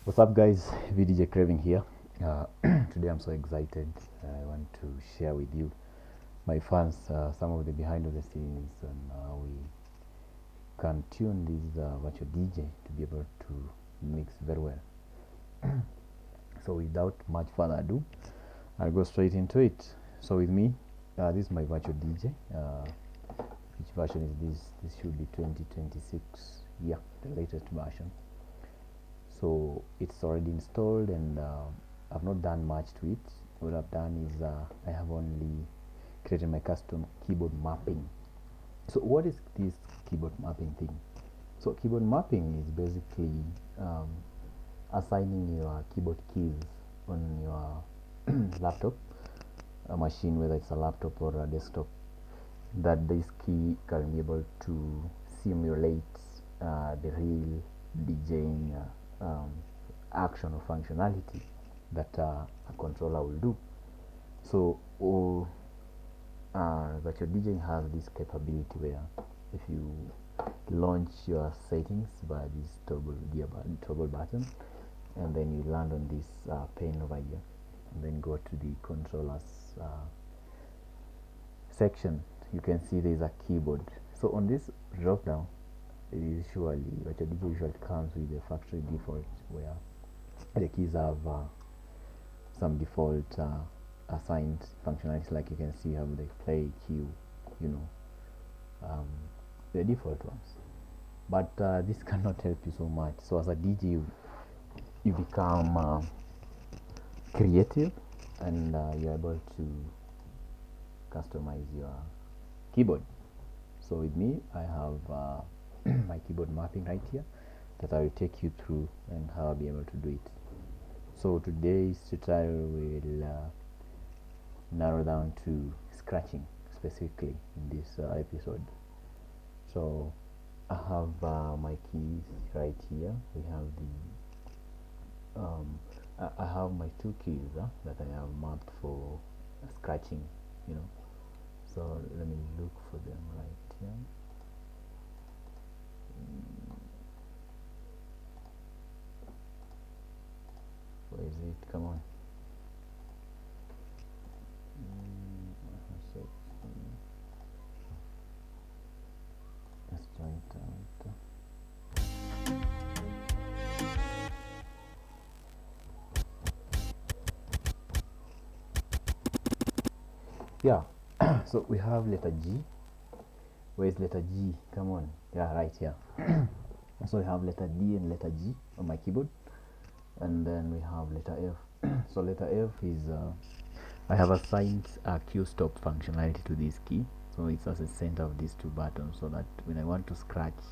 What's up, guys? VDJ CRAVING here. Today I'm so excited. I want to share with you, my fans, some of the behind the scenes and how we can tune this virtual DJ to be able to mix very well. So without much further ado, I'll go straight into it. So with me, this is my virtual DJ. Which version is this? This should be 2026. Yeah, the latest version. So it's already installed, and I've not done much to it. What I've done is I have only created my custom keyboard mapping. So what is this keyboard mapping thing? So keyboard mapping is basically assigning your keyboard keys on your laptop, a machine, whether it's a laptop or a desktop, that this key can be able to simulate the real DJing action or functionality that a controller will do. So virtual DJing has this capability where if you launch your settings by this toggle button, and then you land on this pane over here, and then go to the controllers section, you can see there is a keyboard. So on this drop down, usually virtual DJ usually comes with a factory default where the keys have some default assigned functionalities, like you can see have the play, cue, the default ones. But this cannot help you so much. So as a DJ, you become creative, and you're able to customize your keyboard. So with me, I have my keyboard mapping right here that I will take you through and how I'll be able to do it. So today's tutorial will narrow down to scratching specifically in this episode. So I have my keys right here. We have the I have my two keys that I have mapped for scratching, so let me look for them right here. Where is it? Come on. Let's try it out. Yeah. So we have letter G. Where is letter G? Come on. Yeah, right here. So we have letter D and letter G on my keyboard, and then we have letter F. So letter F is I have assigned a cue stop functionality to this key, so it's at the center of these two buttons, so that when I want to scratch,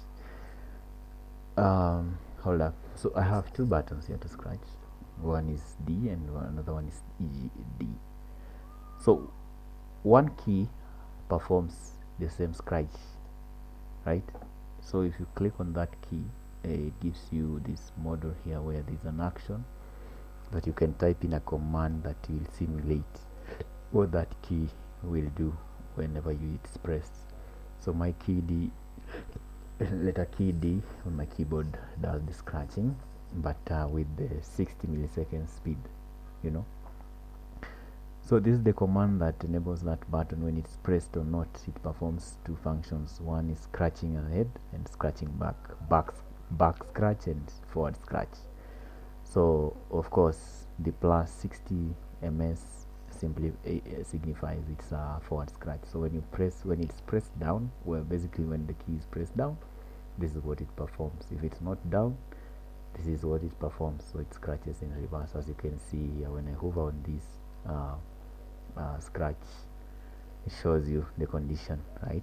hold up. So I have two buttons here to scratch. One is D and another one is D. So one key performs the same scratch, right? So if you click on that key, it gives you this model here where there's an action that you can type in a command that will simulate what that key will do whenever it's pressed. So my key D, letter key D on my keyboard does the scratching, but with the 60 millisecond speed, So this is the command that enables that button. When it's pressed or not, it performs two functions. One is scratching ahead and scratching back scratch and forward scratch. So of course the plus 60 ms simply signifies it's a forward scratch. So when it's pressed down, well, basically when the key is pressed down, this is what it performs. If it's not down, this is what it performs. So it scratches in reverse. As you can see here, when I hover on this scratch, it shows you the condition, right?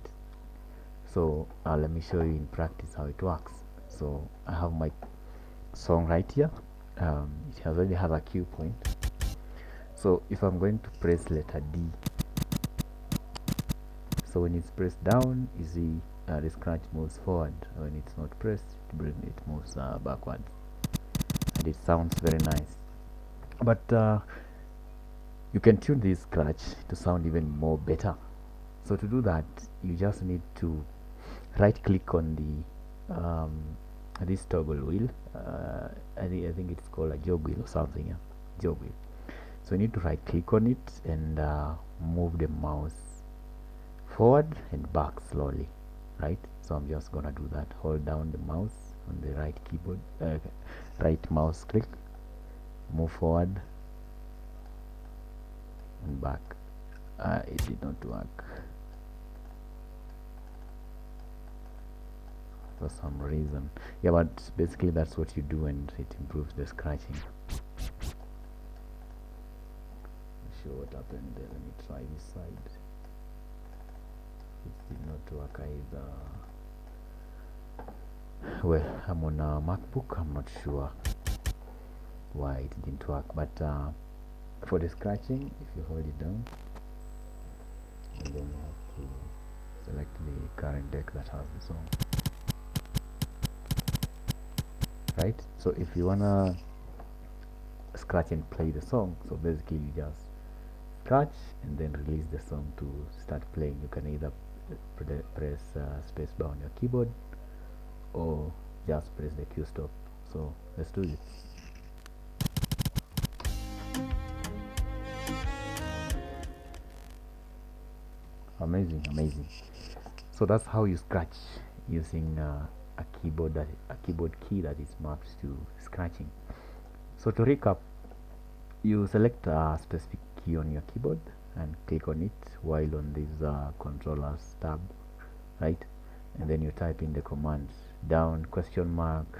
So let me show you in practice how it works. So I have my song right here. It already has a cue point. So if I'm going to press letter D, so when it's pressed down, you see the scratch moves forward. When it's not pressed, it moves backwards, and it sounds very nice. But you can tune this scratch to sound even more better. So to do that, you just need to right click on the this toggle wheel. I think it's called a jog wheel or something. Yeah, jog wheel. So you need to right click on it and move the mouse forward and back slowly, right? So I'm just gonna do that. Hold down the mouse on the right keyboard, right mouse click, move forward and back. It did not work for some reason. Yeah, but basically that's what you do and it improves the scratching. Not sure what happened there. Let me try this side. It did not work either. Well, I'm on a MacBook. I'm not sure why it didn't work, but for the scratching, if you hold it down and then you have to select the current deck that has the song, right? So if you wanna scratch and play the song, so basically you just scratch and then release the song to start playing. You can either press spacebar on your keyboard or just press the Q stop. So let's do this. Amazing. So that's how you scratch using a keyboard key that is mapped to scratching. So to recap, you select a specific key on your keyboard and click on it while on this controllers tab, right? And then you type in the command down ?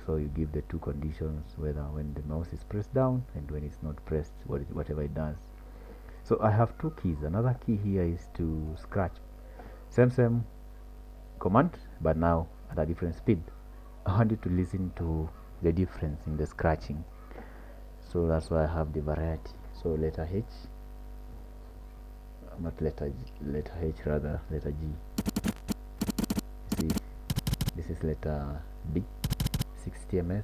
So you give the two conditions, whether when the mouse is pressed down and when it's not pressed, whatever it does. So I have two keys. Another key here is to scratch, same command, but now at a different speed. I want you to listen to the difference in the scratching, so that's why I have the variety. So letter H, not letter H, rather letter G. See, this is letter D, 60 ms,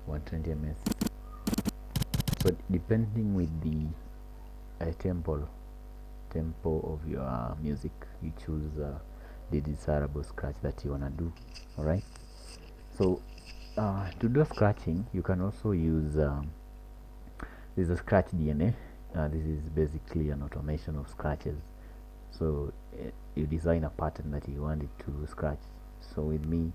120 ms. So depending with the tempo of your music, you choose the desirable scratch that you wanna do. All right. So to do scratching, you can also use this is a scratch DNA. This is basically an automation of scratches. So you design a pattern that you want it to scratch. So with me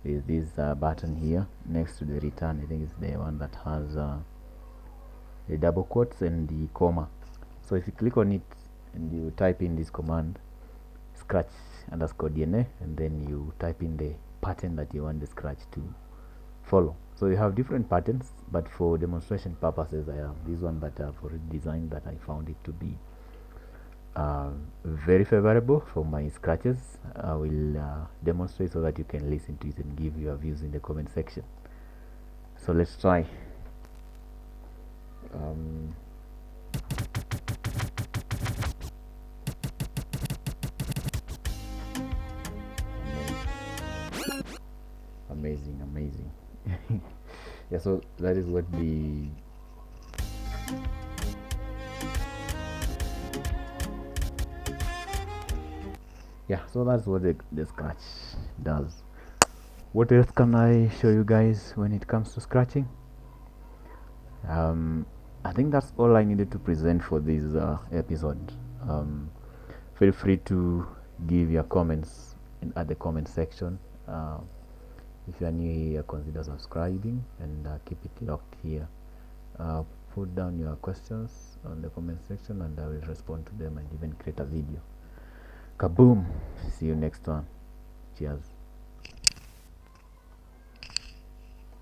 is this button here next to the return. I think it's the one that has the double quotes and the comma. So if you click on it and you type in this command, scratch _DNA, and then you type in the pattern that you want the scratch to follow. So you have different patterns, but for demonstration purposes, I have this one that I've already designed that I found it to be very favorable for my scratches. I will demonstrate so that you can listen to it and give your views in the comment section. So let's try. Amazing. Yeah, so that is what the so that's what the scratch does. What else can I show you guys when it comes to scratching? I think that's all I needed to present for this episode. Feel free to give your comments at the comment section. If you are new here, consider subscribing and keep it locked here. Put down your questions on the comment section and I will respond to them and even create a video. Kaboom! See you next one. Cheers.